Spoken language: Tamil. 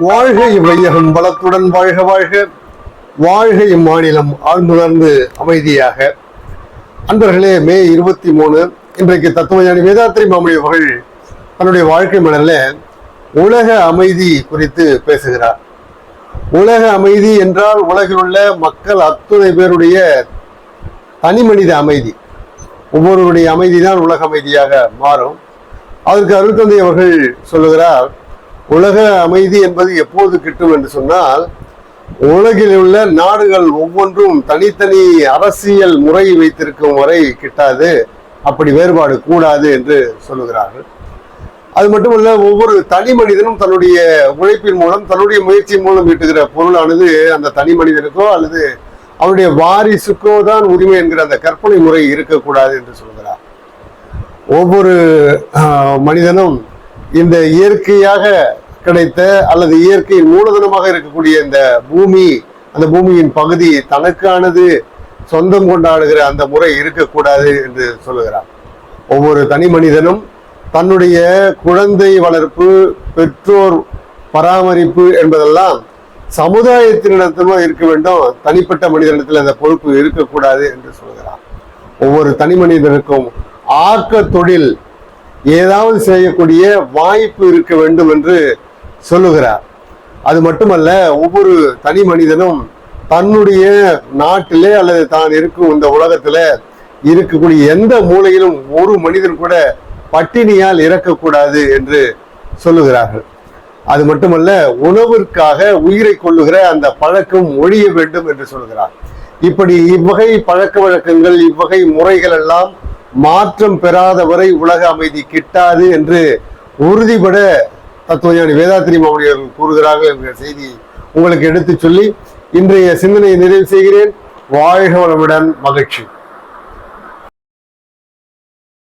வாழ்க இவ்வையகம் வளத்துடன் வாழ்க வாழ்க. வாழ்க இம்மாநிலம் ஆழ்ந்துணர்ந்து அமைதியாக. அன்பர்களே, மே 23 இன்றைக்கு தத்துவஞானி வேதாத்ரி மாமணி அவர்கள் தன்னுடைய வாழ்க்கை மலர்ல உலக அமைதி குறித்து பேசுகிறார். உலக அமைதி என்றால் உலகில் உள்ள மக்கள் அத்துணை பேருடைய தனி மனித அமைதி, ஒவ்வொருவருடைய அமைதி தான் உலக அமைதியாக மாறும். அதற்கு அருள்தந்தை அவர்கள் சொல்லுகிறார், உலக அமைதி என்பது எப்போது கிட்டும் என்று சொன்னால், உலகில் உள்ள நாடுகள் ஒவ்வொன்றும் தனித்தனி அரசியல் முறை வைத்திருக்கும் வரை கிட்டாது, அப்படி வேறுபாடு கூடாது என்று சொல்லுகிறார்கள். அது மட்டுமல்ல, ஒவ்வொரு தனி மனிதனும் தன்னுடைய உழைப்பின் மூலம் தன்னுடைய முயற்சியின் மூலம் ஈட்டுகிற பொருளானது அந்த தனி மனிதனுக்கோ அல்லது அவனுடைய வாரிசுக்கோ தான் உரிமை என்கிற அந்த கற்பனை முறை இருக்கக்கூடாது என்று சொல்கிறார். ஒவ்வொரு மனிதனும் இந்த இயற்கையாக கிடைத்த அல்லது இயற்கையின் மூலதனமாக இருக்கக்கூடிய இந்த பூமி, அந்த பூமியின் பகுதி தனக்கானது சொந்தம் கொண்டாடுகிற அந்த முறை இருக்கக்கூடாது என்று சொல்லுகிறார். ஒவ்வொரு தனி மனிதனும் தன்னுடைய குழந்தை வளர்ப்பு, பெற்றோர் பராமரிப்பு என்பதெல்லாம் சமுதாயத்தினிடத்திலும் இருக்க வேண்டும், தனிப்பட்ட மனிதனிடத்தில் அந்த பொறுப்பு இருக்கக்கூடாது என்று சொல்கிறார். ஒவ்வொரு தனி மனிதனுக்கும் ஆக்க தொழில் ஏதாவது செய்யக்கூடிய வாய்ப்பு இருக்க வேண்டும் என்று சொல்லுகிறார். அது மட்டுமல்ல, ஒவ்வொரு தனி மனிதனும் தன்னுடைய நாட்டிலே அல்லது தான் இருக்கும் இந்த உலகத்துல இருக்கக்கூடிய எந்த மூலையிலும் ஒரு மனிதன் கூட பட்டினியால் இறக்கக்கூடாது என்று சொல்லுகிறார்கள். அது மட்டுமல்ல, உணவிற்காக உயிரை கொள்ளுகிற அந்த பழக்கம் ஒழிய வேண்டும் என்று சொல்கிறார். இப்படி இவ்வகை பழக்க வழக்கங்கள், இவ்வகை முறைகள் எல்லாம் மாற்றம் பெறாத வரை உலக அமைதி கிட்டாது என்று உறுதிபட தத்துவஞானி வேதாத்ரி மாமணி அவர்கள் கூறுகிறார்கள் என்கிற செய்தி உங்களுக்கு எடுத்து சொல்லி இன்றைய சிந்தனையை நிறைவு செய்கிறேன். வாழ்க வளமுடன். மகிழ்ச்சி.